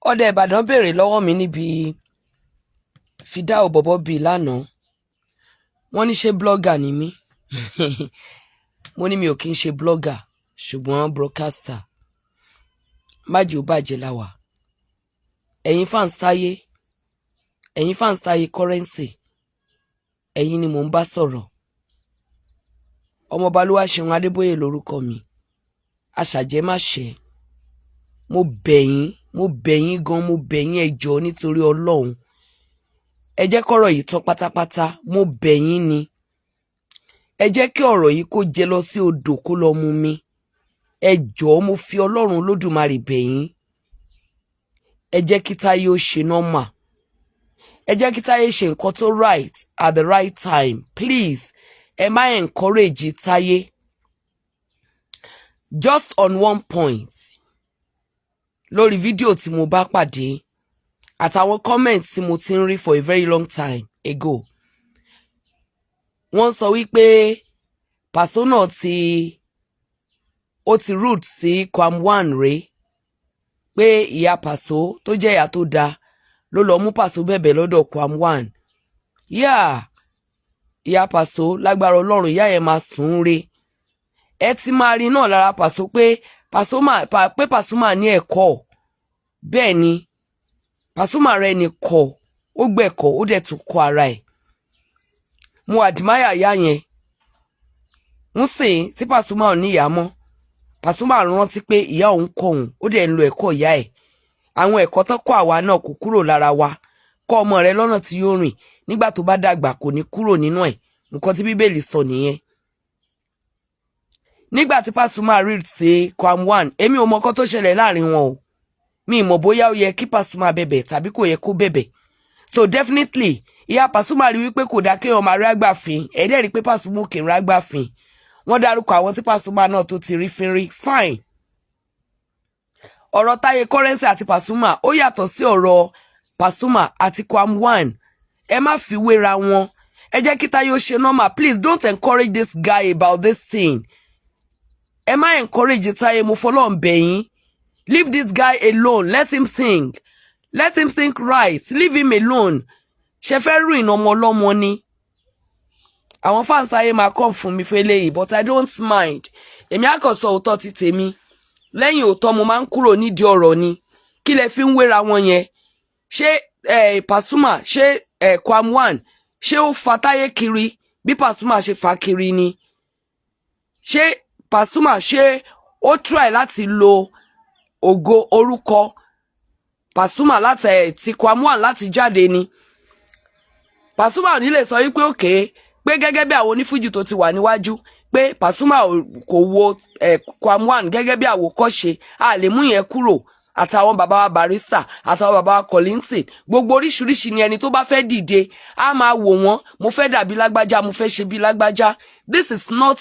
Ọdẹ Ìbàdàn béèrè lọ́wọ́ mi níbi fìdáù bọ̀bọ̀ bíi lánàá. Wọ́n ní ṣé blogger ni mí. Mo ní mi ò kí ń ṣe blogger ṣùgbọ́n broadcaster. Májì ó bàjẹ́ láwà. Ẹ̀yin fans Taye currency. Ẹ̀yin ni mò ń bá sọ̀rọ̀. Ọmọọba Olúwaṣeun Adébóyè lórúkọ mi. Aṣàjẹ́ má ṣẹ́. Mo bẹ̀ yín gan, mo bẹ̀ yín ẹ jọ̀ọ́ nítorí Ọlọ́run. Ẹ jẹ́ kọ́rọ̀ yìí tán pátápátá, mo bẹ̀ yín ni. Ẹ jẹ́ kí ọ̀rọ̀ yìí kó jẹ lọ sí odò kó lọ mu mi. Ẹ jọ̀ọ́ mo fi Ọlọ́run Olódùmarè bẹ̀ yín. Ẹ jẹ́ kí Táyé ó ṣe normal. Ẹ jẹ́ kí Táyé ṣe nǹkan tó right at the right time. Please, ẹ má encourage Táyé. Just on one point. Lórí fídíò tí mo bá pàdé àtàwọn comment tí mo ti ń rí for a very long time ago. Wọ́n sọ wípé Paso náà ó ti root sí Kwam One rèé. Pé ìyá Paso tó jẹ́ ìyá tó dáa ló lọ mú Paso bẹ̀bẹ̀ lọ́dọ̀ Kwam One. Ìyá Paso lágbára Ọlọ́run ìyá yẹn máa sùn re. Ẹ ti máa rí náà lára Paso pé Pasuma ní ẹ̀kọ́. Bẹ́ẹ̀ ni Pasuma rẹ̀ ní kọ́, ó gbẹ̀kọ́, ó dẹ̀ tún kọ́ ara ẹ̀. Mo admire ìyá yẹn. Ń sìn tí Pasuma ò ní ìyá mọ́. Pasuma rántí pé ìyá òun kọ́ òun, ó dẹ̀ ń lo ẹ̀kọ́ ìyá ẹ̀. Àwọn ẹ̀kọ́ tó kọ́ àwa náà kò kúrò lára wa. Kọ́ ọmọ rẹ lọ́nà tí yóò rìn, nígbà tó bá dàgbà kò ní kúrò nínú ẹ̀. Nǹkan tí Bíbélì sọ nìyẹn. Nígbà tí Pasuma read sí Kwam One, èmi ò mọ nǹkan tó ṣẹlẹ̀ láàrin wọn o. Mi mọ̀ bóyá ó yẹ kí Pasuma bẹ̀bẹ̀ tàbí kò yẹ kó bẹ̀bẹ̀. So definitely, ìyá Pasuma rí wípé kò dá kéèyàn máa rí àgbàfín. Ẹ dẹ̀ rí pé Pasuma kì í rí àgbàfín. Wọ́n dárúkọ àwọn tí Pasuma náà tó ti rí fínrí. Fine. Ọ̀rọ̀ Taye currency àti Pasuma ó yàtọ̀ sí ọ̀rọ̀ Pasuma àti Kwam One. Ẹ má fi wéra wọn. Ẹ jẹ́ kí Taye ó ṣe normal. Please don't encourage this guy about this thing. Ẹ má encourage Taye, mo fọlọ́run bẹ̀ yín. Leave this guy alone. Let him think. Let him think right. Leave him alone. Ṣé fẹ́ ruin ọmọ ọlọ́mọ ni. Àwọn fans Taye máa come fún mi fẹ́ léyìí, but I don't mind. Èmi á kàn sọ òótọ́ ti tèmi. Lẹ́yìn òótọ́ mo máa ń kúrò nídìí ọ̀rọ̀ ni. Kí lẹ fi ń wéra wọn yẹn? Ṣé Pasuma, ṣé Kwam One, ṣé ó fa Taye kiri bí Pasuma ṣe fa kiri ni? Ṣé Pasuma ṣé ó try láti lo ògo orúkọ Pasuma láti ti Kwam One láti jáde ni? Pasuma ò ní lè sọ wípé òkè pé gẹ́gẹ́ bí àwọn onífújì tó ti wà níwájú pé Pasuma kò wo Kwam One gẹ́gẹ́ bí àwòkọ́ṣe, a lè mú yẹn kúrò. Àtàwọn bàbá wa Barrister, àtàwọn bàbá wa Kollington, gbogbo oríṣiríṣi ni ẹni tó bá fẹ́ dìde a máa wò wọ́n, mo fẹ́ dàbí lágbájá, mo fẹ́ ṣe bí lágbájá. This is not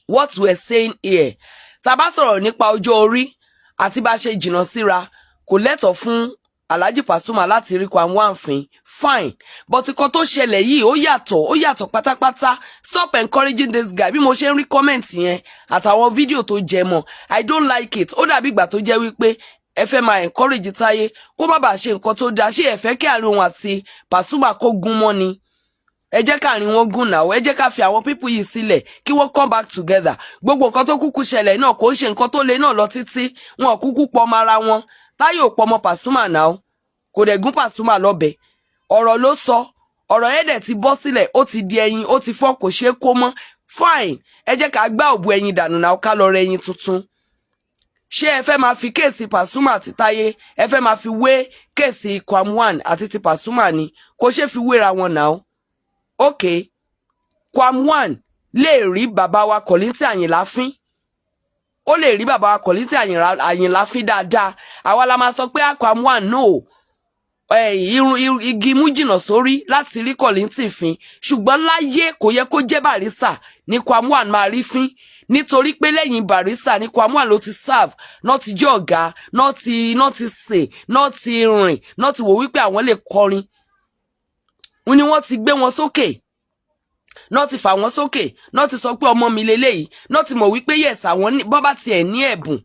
what we're saying here. Tá bá sọ̀rọ̀ nípa ọjọ́ orí àti bá ṣe jìnnà síra, kò lẹ́tọ̀ọ́ fún Alhaji Pasuma láti rí Kwam One fín. Fine. But nǹkan tó ṣẹlẹ̀ yìí ó yàtọ̀ pátápátá. Stop encouraging this guy. Bí mo ṣe ń rí comment yẹn àtàwọn fídíò tó jẹ mọ́, I don't like it. Ó dàbí ìgbà tó jẹ́ wípé ẹ fẹ́ máa encourage Taye kó má bàa ṣe nǹkan tó dáa. Ṣé ẹ fẹ́ kí àárín òun àti Pasuma kó gún mọ́ ni? Ẹ jẹ́ ká àárín wọn gún náà. Ẹ jẹ́ ká fi àwọn people yìí sílẹ̀ kí wọ́n come back together. Gbogbo nǹkan tó kúkú ṣẹlẹ̀ náà kò ṣe nǹkan tó le náà lọ títí. Wọn kúkú pọ̀ mọ́ ara wọn. Taye ò pọ̀ mọ́ Pasuma náà. Kò dẹ̀ gún Pasuma lọ́bẹ. Ọ̀rọ̀ ló sọ. Ọ̀rọ̀ yẹn dẹ̀ ti bọ́ sílẹ̀, ó ti di ẹyin, ó ti fọ́, kò ṣeé kó mọ́. Fine. Ẹ jẹ́ ká gbá òbú ẹyin dànù náà ká lọ rẹ ẹyin tuntun. Ṣé ẹ fẹ́ máa fi kéèsì Pasuma àti Taye, ẹ fẹ́ máa fi wé kéèsì Kwam One àti ti Pasuma ni? Kò ṣeé fi wéra wọn náà. Okay. Kwam One lè rí bàbá wa Kollington Àyìnlá fín. Ó lè rí bàbá wa Kollington Àyìnlá fín dáadáa. Àwa la máa sọ pé Kwam One no. Igi mú jìnnà sórí láti rí Kollington fín, ṣùgbọ́n láyé kò yẹ kó jẹ́ Barrister ní Kwam One máa rí fín, nítorí pé lẹ́yìn Barrister ní Kwam One ló ti serve, náà ti jẹ́ ọ̀gá, náà ti sè, náà ti rìn, náà ti wò wípé àwọn lè kọrin. Ni wọ́n ti gbé wọn sókè, náà ti fà wọ́n sókè, náà ti sọ pé ọmọ mi leléyìí, náà ti mọ̀ wípé yes àwọn bọ́ bá tiẹ̀ ní ẹ̀bùn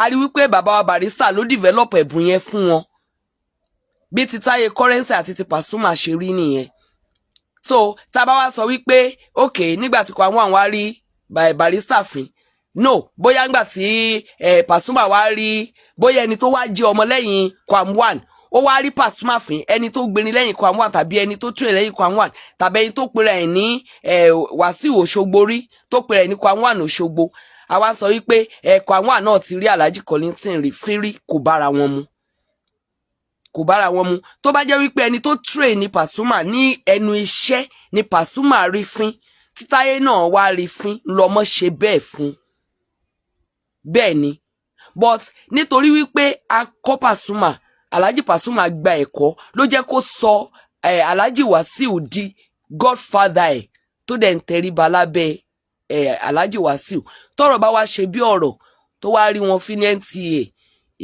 a rí wípé bàbá wa Barrister ló develop ẹ̀bùn yẹn fún wọn bí ti Taye Currency àti ti Pasuma ṣe rí nìyẹn. So tá bá wá sọ wípé okay nígbà tí Kwam One wá rí Barrister fín no bóyá nígbà tí Pasuma wá rí bóyá ẹni tó wá jẹ́ ọmọ lẹ́yìn Kwam One ó wá rí Pasuma fín ẹni tó gbérin lẹ́yìn Kwam One tàbí ẹni tó train lẹ́yìn Kwam One tàbí ẹni tó pera ẹ̀ ní Wàsíù Òṣogbo rí tó pera ẹ̀ ní Kwam One Òṣogbo àwa sọ wípé Kwam One náà ti rí Alhaji Kollington rí fírí kò bára wọn mu tó bá jẹ́ wípé ẹni tó train ní Pasuma ní ẹnu iṣẹ́ ní Pasuma rí fín tí Taye náà wá rí fín lọ́mọ ṣe bẹ́ẹ̀ fún bẹ́ẹ̀ ni but nítorí wípé a kọ́ Pasuma Alhaji Pasuma gba ẹ̀kọ́ ló jẹ́ kó sọ Alhaji Wàsíù di godfather ẹ̀ tó dẹ̀ ń tẹríba lábẹ́ Alhaji Wàsíù tọ́rọ̀ bá wá ṣe bí ọ̀rọ̀ tó wá rí wọn fi ní NTA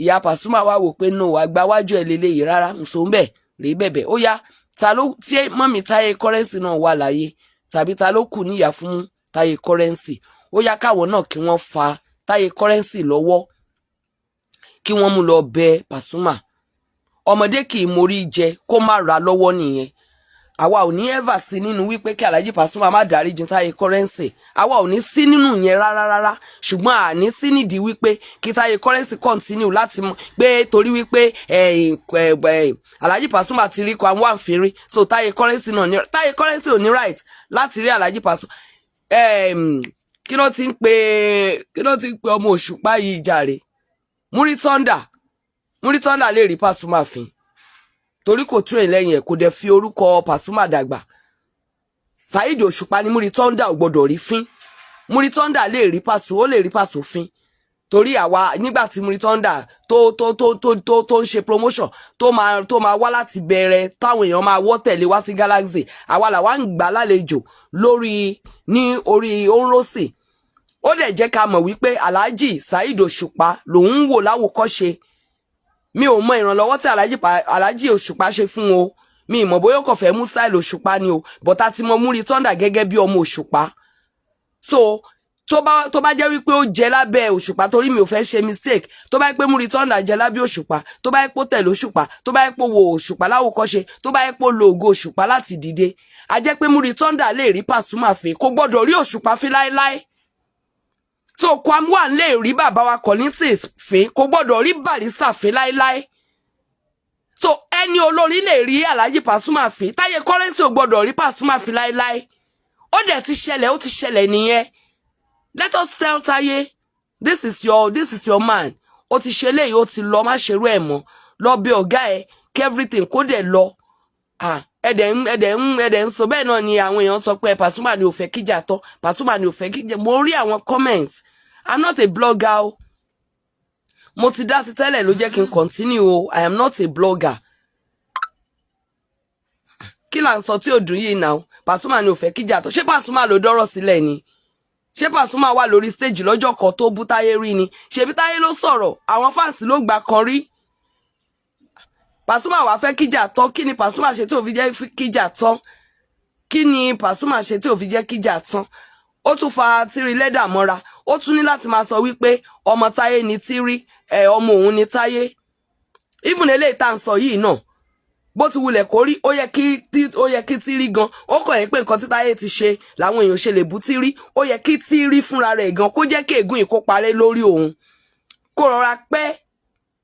ìyá Pasuma wá wò pé no àgbà wájú ẹ̀ lélẹ́yìí rárá nsọ́nbẹ̀ rí bẹ̀bẹ̀ ó yá ta ló tí mọ́mí Taye Currency náà wà láyé tàbí ta ló kù níyà fún Taye Currency ó yá káwọn náà kí wọ́n fa Taye Currency lọ́wọ́ kí wọ́n mú lọ bẹ Pasuma ọmọdé kì í mórí jẹ kó má ra lọ́wọ́ nìyẹn àwa ò ní ever sí nínú wípé kí Alhaji Pasuma má dáríjì Taye Currency àwa ò ní sí nínú yẹn rárá ṣùgbọ́n a ní sí nídìí wípé kí Taye Currency continue láti pé torí wípé Alhaji Pasuma ti rí Kwam One fèrè so Taye Currency náà ní Taye Currency ò ní right láti rí Alhaji Pasuma kí ló ti ń pe ọmọ Òṣùpá yìí jàre Muri Thunder lè rí Pasuma fín torí kò train lẹ́yìn ẹ̀ kò dẹ̀ fi orúkọ Pasuma dàgbà Saheed Òṣùpá ni Muri Thunder ò gbọdọ̀ rí fín Muri Thunder lè rí Pasuma ó lè rí Pasuma fín torí àwa nígbà tí Muri Thunder tó ń ṣe promotion tó máa wá láti bẹ̀rẹ̀ táwọn èèyàn máa wọ́ tẹ̀lé wá sí Galaxy àwa làwa ń gbà lálejò ní orí Onrose ó dẹ̀ jẹ́ ká mọ̀ wípé Alhaji Saheed Òṣùpá lòun ń wò láwòkọ́ṣe mi ò mọ ìrànlọ́wọ́ tí Alhaji Òṣùpá ṣe fún o mi mọ̀ bóyá kò fẹ́ mú style Òṣùpá ni o but a ti mọ Muri Thunder gẹ́gẹ́ bí ọmọ Òṣùpá so tó bá jẹ́ wípé ó jẹ lábẹ́ Òṣùpá torí mi ò fẹ́ ṣe mistake tó bá jẹ́ pé Muri Thunder jẹ lábẹ́ Òṣùpá tó bá jẹ́ pé ó tẹ̀lé Òṣùpá tó bá jẹ́ pé ó wo Òṣùpá láwòkọ́ṣe tó bá jẹ́ pé ó lo ògo Òṣùpá láti dìde a jẹ́ pé Muri Thunder lè rí Pasuma fín kò gbọ́dọ̀ rí Òṣùpá fín láéláé so Kwam One lè rí bàbá wa Kollington fín kò gbọ́dọ̀ rí Barrister fín láéláé so ẹni olórin lè rí Alhaji Pasuma fín Taye Currency ò gbọ́dọ̀ rí Pasuma fín láéláé ó dẹ̀ ti ṣẹlẹ̀ nìyẹn let us tell Taye this is your man ó ti ṣe léyìí ó ti lọ má ṣerú ẹ̀ mọ́ lọ bí ọ̀gá ẹ̀ kí everything kó dẹ̀ lọ ẹ̀dẹ̀ ń sọ bẹ́ẹ̀ náà ni àwọn èèyàn sọ pé Pasuma ni ò fẹ́ kíjà tán Pasuma ni ò fẹ́ kíjà mo rí àwọn comments I'm not a blogger o mo ti dá sí tẹ́lẹ̀ ló jẹ́ kí n continue o I am not a blogger kí là ń sọ tí ò dùn yìí náà Pasuma ni ò fẹ́ kíjà tán ṣé Pasuma ló dọ́rọ̀ sílẹ̀ ni ṣé Pasuma wà lórí stage lọ́jọ́ kan tó bú Taye rí ni ṣebí Taye ló sọ̀rọ̀ àwọn fans ló gbà kan rí Pasuma wá fẹ́ kíjà tán kí ni Pasuma ṣe tí ò fi jẹ́ kíjà tán kí ni Pasuma ṣe tí ò fi jẹ́ kíjà tán ó tún fa tírí lẹ́dà mọ́ra ó tún ní láti máa sọ wípé ọmọ Taye ni tírí ọmọ òun ni Taye even eléyìí tá ń sọ yìí náà bó ti wulẹ̀ kó rí ó yẹ kí tírí gan ó kàn yín pé nǹkan tí Taye ti ṣe làwọn èèyàn ṣe lè bú tírí ó yẹ kí tírí fúnra rẹ̀ gan kó jẹ́ kí ègún yìí kó parẹ́ lórí òun kó rọra pẹ́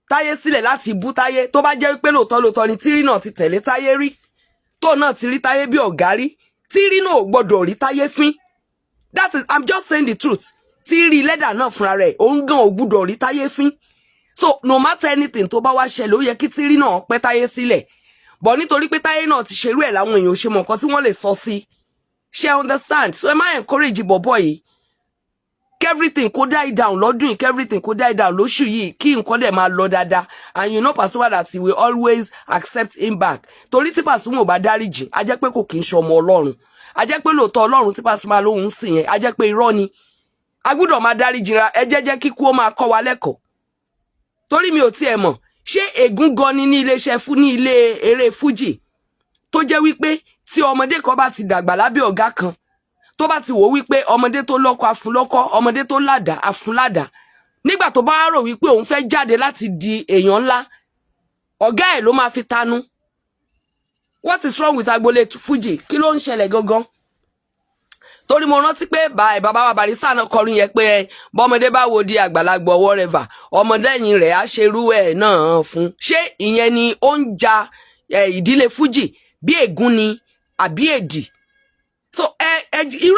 Taye sílẹ̀ láti bú Taye tó bá jẹ́ wípé lóòótọ́ ni tírí náà ti tẹ̀lé Taye rí tó náà ti rí Taye bí ọ̀gá rí tírí náà ò gbọ́dọ̀ rí Taye fín that is I'm just saying the truth tírí lẹ́dà náà fúnra rẹ̀ òun gan ò gbọ́dọ̀ rí Taye fín so no matter anything tó bá wá ṣẹlẹ̀ ó yẹ kí tírí náà pẹ́ Taye sílẹ̀ bọ̀ nítorí pé Taye náà ti ṣerú ẹ̀ láwọn èèyàn ṣe mọ̀ nǹkan tí wọ́n lè sọ sí ṣe understand so ẹ má encourage bọ̀bọ̀ yìí everything kó die down lọ́dún yìí everything kó die down lóṣù yìí kí nǹkan dẹ̀ máa lọ dáadáa and you know Pasuma that he will always accept him back torí tí Pasuma ò bá dáríjì a jẹ́ pé kò kí ń ṣe ọmọ Ọlọ́run a jẹ́ pé lóòótọ́ Ọlọ́run tí Pasuma lóhun sìn yẹn a jẹ́ pé irọ́ ni a gbọ́dọ̀ máa dáríjì ra ẹ jẹ́ kíkú ó máa kọ́ wa lẹ́kọ̀ọ́ torí mi ò tiẹ̀ mọ̀ ṣé ègún gan ni ní iléeṣẹ́ fún ní ilé eré fújì tó jẹ́ wípé tí ọmọdé kan bá ti dàgbà lábẹ́ ọ̀gá kan tó bá ti wò wípé ọmọdé tó lọ́kọ afúnlọ́kọ ọmọdé tó ládàá afúnládàá nígbà tó bá rò wípé òun fẹ́ jáde láti di èèyàn ńlá ọ̀gá ẹ̀ ló máa fi tanú. What is wrong with agboolé Fuji? Kí ló ń ṣẹlẹ̀ gangan? Torí mo rántí pé bàbá wa Barrister náà kọrin yẹn pé bọ́mọdé bá wo di àgbàlagbà whatever ọmọdé ẹ̀yìn rẹ̀ á ṣerú ẹ̀ náà fún. Ṣé ìyẹn ni ó ń ja ìdílé Fuji bí ègún ni àbí èdì? So irú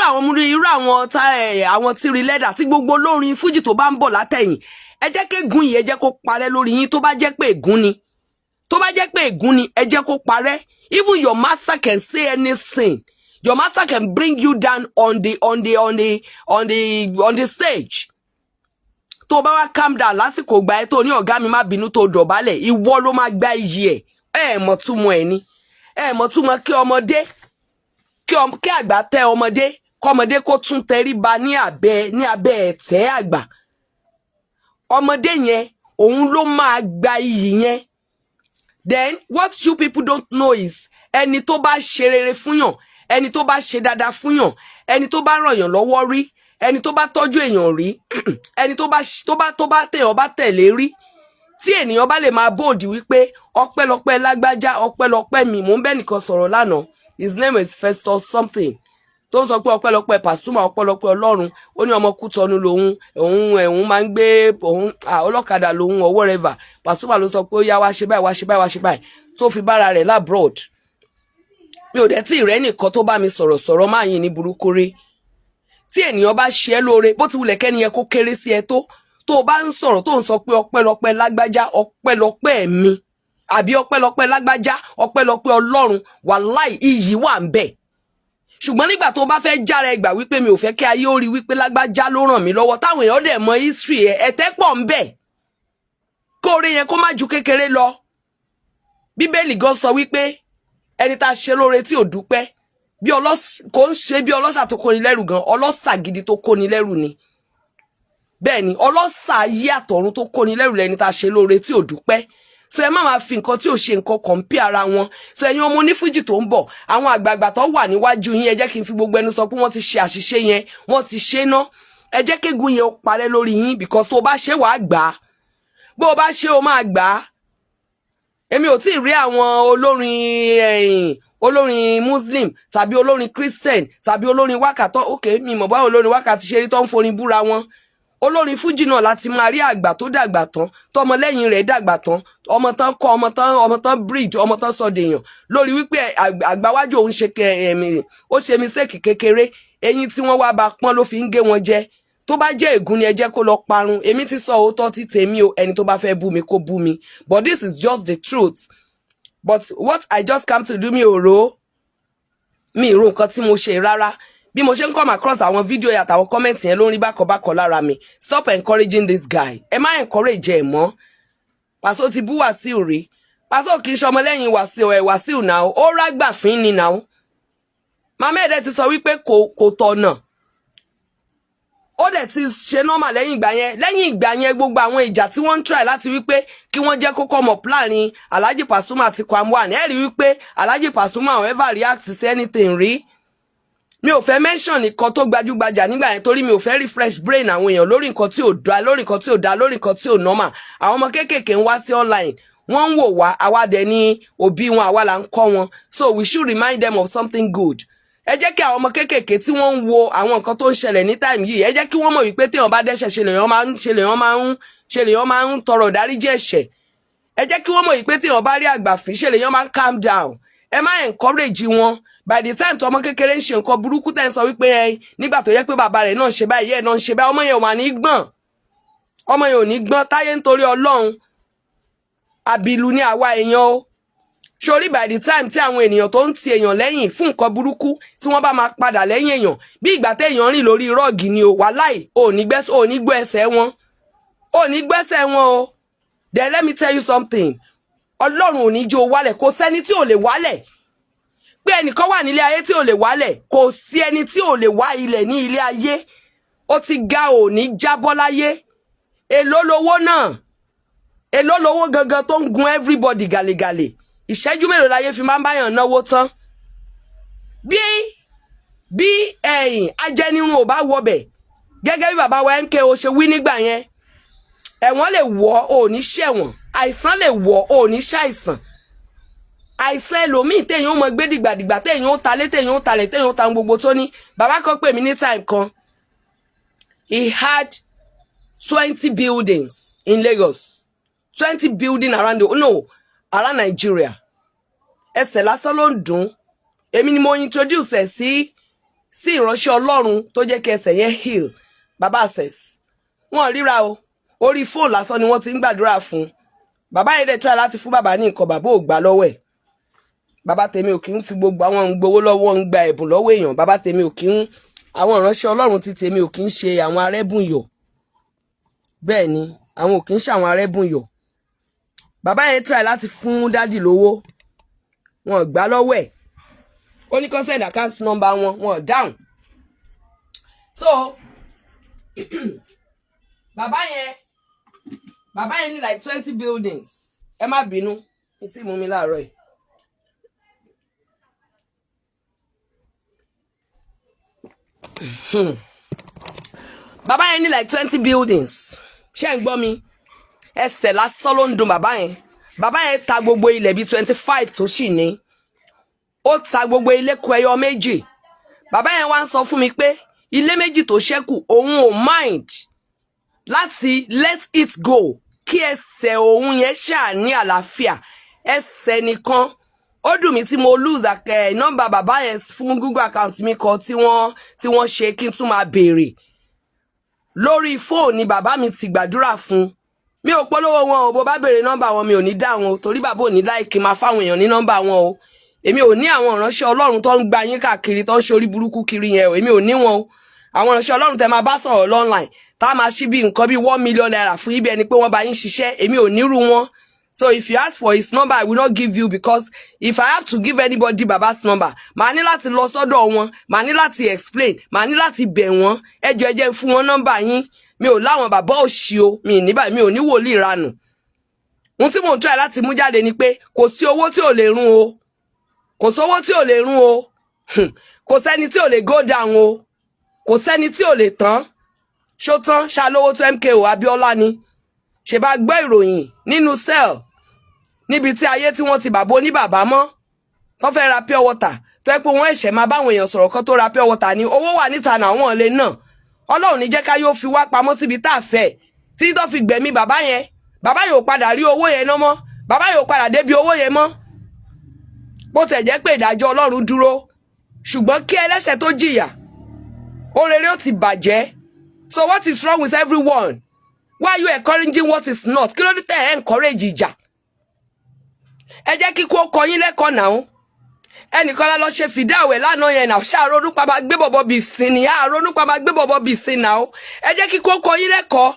àwọn tíri lẹ́dà tí gbogbo olórin Fuji tó bá ń bọ̀ látẹ̀yìn ẹ jẹ́ kí ègún yìí ẹ jẹ́ kó parẹ́ lórí yín tó bá jẹ́ pé ègún ni. Tó bá jẹ́ pé ègún ni ẹ jẹ́ kó parẹ́. Even your master can say anything. Your master can bring you down on the stage. Tó bá wá calm down lásìkò gbà ẹ́ tó ní ọ̀gá mi má bínú tó dọ̀bálẹ̀ ìwọ ló máa gba iyì ẹ̀ mọ̀ túmọ̀ ẹ̀ ni. Ẹ mọ̀ túmọ̀ kí ọmọdé kí àgbà tẹ ọmọdé kọ́mọdé kó tún tẹríba ní abẹ́ ẹ̀tẹ́ àgbà. Ọmọdé yẹn òun ló máa gba iyì yẹn. Then what you people don't know is ẹni tó bá ṣe rere fúnyàn, ẹni tó bá ṣe dáadáa fúnyàn, ẹni tó bá ràn yàn lọ́wọ́ rí, ẹni tó bá tọ́jú èèyàn rí, ẹni tó bá téèyàn bá tẹ̀lé rí, tí ènìyàn bá lè máa bóòdì wípé ọpẹ́lọpẹ́ lágbájá ọpẹ́lọpẹ́ mi. Mo ń bẹ́ nìkan sọ̀rọ̀ lánàá, his name is Festus something, tó ń sọ pé ọpẹ́lọpẹ́ Pasuma ọpẹ́lọpẹ́ Ọlọ́run, ó ní ọmọ Kútọ́nù lòun, òun máa ń gbé ọlọ́kadà lòun or whatever. Pasuma ló sọ pé ó yá wá ṣe báyìí tó fi bára rẹ̀ labroad. Mi ò dẹ̀ tí ìrẹ́ nìkan tó bá mi sọ̀rọ̀ máa yìn ní burúkú rí. Tí ènìyàn bá ṣe ẹ́ lóore bó ti wulẹ̀ kẹ́ni yẹn kó kéré sí ẹ tó o bá ń sọ̀rọ̀ tó ń sọ pé ọpẹ́lọpẹ́ lágbájá ọpẹ́lọpẹ́ mi àbí ọpẹ́lọpẹ́ lágbájá ọpẹ́lọpẹ́ Ọlọ́run, wàláì iyì wà ń bẹ̀. Ṣùgbọ́n nígbà tó bá fẹ́ jára ẹgbà wípé mi ò fẹ́ kí ayé ó rí wípé lágbájá ló ràn mí lọ́wọ́ táwọn èèyàn dẹ̀ mọ history ẹ̀tẹ́ pọ̀ ń bẹ̀. Kóore yẹn kó má ju kékeré lọ. Bíbélì gan sọ wípé ẹni tá a ṣe lóore tí ò dúpẹ́ kò ń ṣe bí ọlọ́ṣà tó kóni lẹ́rù gan, ọlọ́ṣà gidi tó kóni lẹ́rù ni. Bẹ́ẹ̀ ni ọlọ́ṣà ayé àtọ̀run tó kóni lẹ́rù lẹni tá a ṣe lóore tí ò dúpẹ́. So ẹ má máa fi nǹkan tí ò ṣe nǹkan compare ara wọn. So ẹ̀yin ọmọ onífújì tó ń bọ̀, àwọn àgbààgbà tó wà níwájú yín ẹ jẹ́ kí n fi gbogbo ẹnu sọ pé wọ́n ti ṣe àṣìṣe yẹn, wọ́n ti ṣe ná. Ẹ jẹ́ kégun yẹn ó parẹ́ lórí yín because tó bá ṣe wàá gbà á. Bó o bá ṣe o máa gbà á. Èmi ò tí ì rí àwọn olórin Muslim tàbí olórin Christian tàbí olórin wákàtọ́ okay mi mọ̀ bá olórin wákàtí ṣe rí tó ń forin búra wọn. Olórin Fuji náà láti máa rí àgbà tó dàgbà tán tọmọ lẹ́yìn rẹ̀ dàgbà tán ọmọ tán kọ́ ọmọ tán bridge ọmọ tán sọ dèèyàn lórí wípé àgbáwájú òun ó ṣe mistake kékeré eyín tí wọ́n wá bá pọ́n ló fi ń gé wọn jẹ. Tó bá jẹ́ ègún ni ẹ jẹ́ kó lọ parun. Èmi ti sọ òótọ́ tí tèmi o, ẹni tó bá fẹ́ bú mi kó bú mi, but this is just the truth. But what I just come to do mi ò rò nǹkan tí mo ṣe rárá. Bí mo ṣe ń come across àwọn fídíò yẹn àtàwọn comment yẹn ló ń rí bákọ̀bákọ̀ lára mi. Stop encouraging this guy. Ẹ má encourage ẹ̀ mọ́. Pàṣọ ti bú Wàsíù rí. Pàṣọ kì í ṣọmọ lẹ́yìn Wàsíù náà. Ó rágbàfín ni náà. Màmá ẹ̀dẹ̀ ti sọ wípé kò tọ̀nà. Ó dẹ̀ ti ṣe normal lẹ́yìn ìgbà yẹn gbogbo àwọn ìjà tí wọ́n ń try láti wípé kí wọ́n jẹ́ kókó mọ̀ láàrin Alhaji Pasuma àti Kwam1. Ẹ rí wípé Alhaji Pasuma ò ever react sí anything rí. Mi ò fẹ́ mention nǹkan tó gbajúgbajà nígbà yẹn torí mi ò fẹ́ refresh brain àwọn èèyàn lórí nǹkan tí ò dá lórí nǹkan tí ò normal. Àwọn ọmọ kéékèèké ń wá sí online wọ́n ń wò wá àwa dẹ̀ ní òbí wọn àwa là ń kọ́ wọn, so we should remind them of something good. Ẹ jẹ́ kí àwọn ọmọ kéékèèké tí wọ́n ń wo àwọn nǹkan tó ń ṣẹlẹ̀ ní time yìí ẹ jẹ́ kí wọ́n mọ̀ wípé téèyàn bá dẹ́ṣẹ̀ ṣe lèèyàn máa ń tọrọ ìdáríjì ẹ̀ṣẹ̀. Ẹ jẹ́ kí wọ́n mọ̀ wípé téèyàn bá rí àgbàfín ṣe lèèyàn máa ń calm down. Ẹ má encourage wọn. By the time tó ọmọ kékeré ń ṣe nǹkan burúkú tẹ́ ń sọ wípé nígbà tó yẹ pé bàbá rẹ̀ náà ṣe báyìí ẹ̀ náà ń ṣe báyìí ọmọ yẹn ò mà ní gbọ́n. Ọmọ yẹn ò ní gbọ́n. Táyé nítorí Ọlọ́run àbìlú ni àwa èèyàn o. Sori by the time tí àwọn ènìyàn tó ń ti èèyàn lẹ́yìn fún nǹkan burúkú tí wọ́n bá máa padà lẹ́yìn èèyàn bí ìgbà téèyàn rìn lórí rọ́ọ̀gì ni o, wàláì ò ní gbọ́ ẹsẹ̀ wọn o. Then let me tell you something. Ọlọ́run ò ní jó wálẹ̀, kò sẹ́ni tí ò lè wálẹ̀. Pé ẹnìkan wà nílé ayé tí ò lè wálẹ̀, kò sí ẹni tí ò lè wá ilẹ̀ ní ilé ayé. Ó ti ga ò ní jábọ́ láyé. Èló lowó náà? Èló lowó gangan tó ń gun everybody gàlégàlé? Ìṣẹ́jú mélòó láyé fi máa ń báyàn náwó tán? Bí ẹ̀yìn ajẹnirun ò bá wọbẹ̀ gẹ́gẹ́ bí bàbá wa MKO ṣe wí nígbà yẹn ẹ̀wọ̀n lè wọ̀ ò ní ṣẹ̀wọ̀n, àìsàn lè wọ̀ ò ní ṣàìsàn. Àìsàn ẹlòmíì téèyàn ó mọ gbé dìgbàdìgbà, téèyàn ó talé, téèyàn ó talẹ̀, téèyàn ó ta gbogbo tó ní. Bàbá kan pè mí ní time kan. He had 20 buildings in Lagos. 20 buildings around Nigeria. Ẹsẹ̀ lásán ló ń dùn. Èmi ni mo introduce ẹ̀ sí ìránṣẹ́ Ọlọ́run tó jẹ́ kí ẹsẹ̀ yẹn heal. Bàbá access. Wọ́n ríra o. Orí fóònù lásán ni wọ́n ti ń gbàdúrà fún. Bàbá yẹn dẹ̀ try láti fún bàbá ní nǹkan, bàbá ò gbà lọ́wọ́ ẹ̀. Bàbá tèmi ò kí ń fi gbogbo àwọn gbowó lọ́wọ́ ń gba ẹ̀bùn lọ́wọ́ èèyàn. Bàbá tèmi ò kí ń, àwọn ìránṣẹ́ Ọlọ́run ti tèmi ò kí ń ṣe àwọn arẹ́bùnyọ̀. Bẹ́ẹ̀ ni, àwọn ò kí ń ṣe àwọn arẹ́bùnyọ̀. Bàbá yẹn try láti fún dádì lówó. Wọ́n gbà lọ́wọ́ ẹ̀. Ó ní kó send account number wọn down. So bàbá yẹn ní like 20 buildings. Ẹ má bínú, ìtì mú mi láàárọ̀ yìí. Bàbá yẹn ní like 20 buildings. Ṣé ń gbọ́ mi? Ẹsẹ̀ lásán ló ń dùn bàbá yẹn. Bàbá yẹn ta gbogbo ilẹ̀ bíi 25 tó ṣì ní. Ó ta gbogbo ilé kù ẹyọ méjì. Bàbá yẹn wá ń sọ fún mi pé ilé méjì tó ṣẹ́kù òun ò mind láti let it go, kí ẹsẹ̀ òun yẹn ṣáà ní àlàáfíà. Ẹsẹ̀ nìkan. Ó dùn mí tí mo lose nọ́mbà bàbá yẹn fún Google account mi kan tí wọ́n ṣe kí n tún máa béèrè. Lórí fóònù ni bàbá mi ti gbàdúrà fún. Mi ò polówó wọn o, bó bá béèrè nọ́mbà wọn mi ò ní dá wọn o, torí bàbá ò ní láìkí máa fáwọn èèyàn ní nọ́mbà wọn o. Èmi ò ní àwọn ìránṣẹ́ Ọlọ́run tó ń gba yín káàkiri tó ń ṣorí burúkú kiri yẹn o. Èmi ò ní wọn o. Àwọn ìránṣẹ́ Ọlọ́run tẹ́ máa bá sọ̀rọ̀ online tá máa ṣí bí nǹkan bí 1 million naira fún ibi ẹni pé wọ́n bá yín ṣiṣẹ́. Èmi ò nírú wọn. So if you ask for his number, I will not give you, because if I have to give anybody Baba's number, màá ní láti lọ sọ́dọ̀ wọn, màá ní láti explain, màá ní láti bẹ̀ wọ́n, ẹ jẹ́ fún wọn nọ́mbà yín. Mi ò láwọn bàbá òṣì o, mi ò ní wòlíì ranù. Ohun tí mò ń try láti mú jáde ni pé kò sí owó tí ò lè run o. Kò sówó tí ò lè run o. Kò sẹ́ni tí ò lè go down o. Kò sẹ́ni tí ò lè tán. Ṣó tán ṣàlówó tó MKO Abíọ́lá ni. Ṣé bá gbọ́ ìròyìn nínú cell níbi tí ayé tí wọ́n ti bàbá oníbàbá mọ́ tó fẹ́ ra pure water tó ẹ́ pé wọ́n ẹ̀ṣẹ̀ máa báwọn èèyàn sọ̀rọ̀ kan tó ra pure water ni owó wà níta náà wọ́n lè náà. Ọlọ́run ní jẹ́ ká yóò fi wá pamọ́ síbi tá a fẹ́ tí tó fi gbẹ̀mí bàbá yẹn. Bàbá yóò padà rí owó yẹn náà mọ́. Bàbá yóò padà débi owó yẹn mọ́. Bó tẹ̀ jẹ́ pé ìdájọ́ Ọlọ́run dúró, ṣùgbọ́n kí ẹlẹ́ṣẹ̀ tó jìyà, ohun rere ó ti bàjẹ́. So what is wrong with everyone? Why are you encouraging what is not? Kí ló dé tẹ́ ẹ encourage ìjà? Ẹ jẹ́ kí kó kọ yín lẹ́kọ̀ọ́ náà. Ẹnìkan lá lọ ṣe fìdáwẹ̀ lánàá yẹn náà. Ṣá ronú pa máa gbé bọ̀bọ̀ bì sí ni. Ronú pa máa gbé bọ̀bọ̀ bì sí náà. Ẹ jẹ́ kí kó kọ yín lẹ́kọ̀ọ́.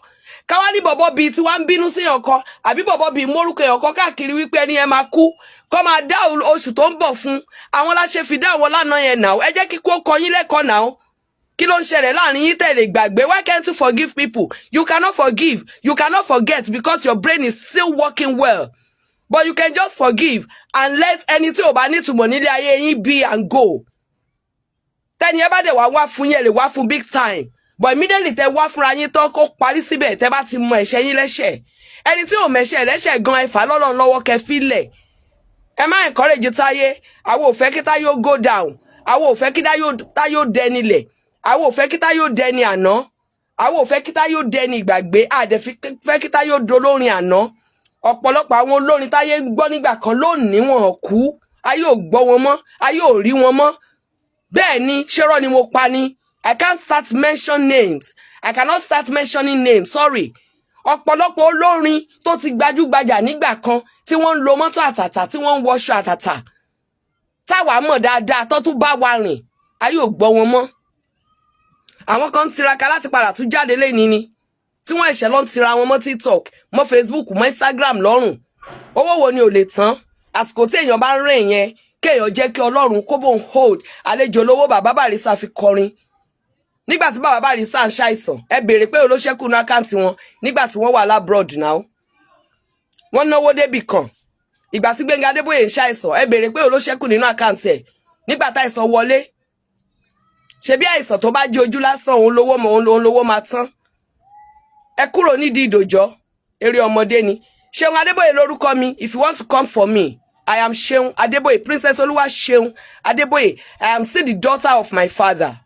Káwá ní bọ̀bọ̀ bì tí wọ́n ń bínú sí èèyàn kan, àbí bọ̀bọ̀ bì mórúkọ èèyàn kan káàkiri wípé ẹni yẹn máa kú. Kọ́ máa dá oṣù tó ń bọ̀ fún. Àwọn lá ṣe fìdáwọ̀ lánàá yẹn náà. Ẹ jẹ́ kí kó kọ yín lẹ́kọ̀ọ́ náà. Kí ló ń ṣẹlẹ̀ láàrin yín tẹ́ lè gbàgbé? Why can't you forgive people? You cannot forgive. You cannot forget because your brain is still working well. But you can just forgive and let ẹni tí ò bá ní ìtumọ̀ nílé ayé yín be and go. Tẹ́ni ẹ bá dẹ̀ wá fún yẹn lè wá fún big time. But immediately tẹ́ wá fúnra yín tán kó parí síbẹ̀ tẹ́ bá ti mọ ẹ̀ṣẹ̀ yín lẹ́ṣẹ̀. Ẹni tí ò mẹ̀ṣẹ̀ lẹ́ṣẹ̀ gan ẹ̀fà lọ́lọ́run lọ́wọ́ kẹ́ fílẹ̀. Ẹ má encourage Táyé. Àwọn ò fẹ́ kí Táyé ó go down. Àwọn ò fẹ́ kí Táyé ó dẹni lẹ̀. Àwọn ò fẹ́ kí Táyé ó dẹni àná. Àwọn ò fẹ́ kí Táyé ó dẹni ìgbàgbé. Àdẹ̀ fẹ́ kí Táyé ó dolórin àná. Ọ̀pọ̀lọpọ̀ àwọn olórin Táyé ń gbọ́ nígbà kan lónìí wọn kú. Ayé ò gbọ́ wọn mọ́. Ayé ò rí wọn mọ́. Bẹ́ẹ̀ ni, ṣérọ́ ni mo pa ni. I can't start mention names. I cannot start mentioning names. Sorry. Ọ̀pọ̀lọpọ̀ olórin tó ti gbajúgbajà nígbà kan tí wọ́n ń lo mọ́tò àtàtà, tí wọ́n ń wọṣọ àtàtà. Táwa mọ̀ dáadáa tó tún bá wa rìn. Ayé ò gbọ́ wọn mọ́. Àwọn kan ń tiraka láti padà tún jáde lẹ́ni ni. Tí wọ́n ẹ̀ṣẹ̀ lọ ń tira wọn mọ́ TikTok, mọ́ Facebook, mọ́ Instagram lọ́rùn. Owó wo ni ò lè tán? Àsìkò tí èèyàn bá ń rìn yẹn, kéèyàn jẹ́ kí Ọlọ́run kó bóun hold àlejò lówó bàbá Bàrísà fi kọrin. Nígbà tí bàbá Bàrísà ń ṣàìsàn, ẹ béèrè pé olóṣẹ́kù ní àkáǹtì wọn nígbà tí wọ́n wà labroad now. Wọ́n náwó débì kan. Ìgbà tí Gbénga Adébóyè ń ṣàìsàn, ẹ béèrè pé olóṣẹ́kù nínú àkáǹtì ẹ̀ nígbà táìsàn wọlé. Ṣebí àìsàn tó bá jẹ́ ojú lásán òun lówó máa tán. Ẹ kúrò nídìí ìdòjọ́. eré ọmọdé ni. Ṣeun Adébóyè lórúkọ mi. If you want to come for me, I am Ṣeun Adébóyè, Princess Olúwa Ṣeun Adébóyè. I am still the daughter of my father.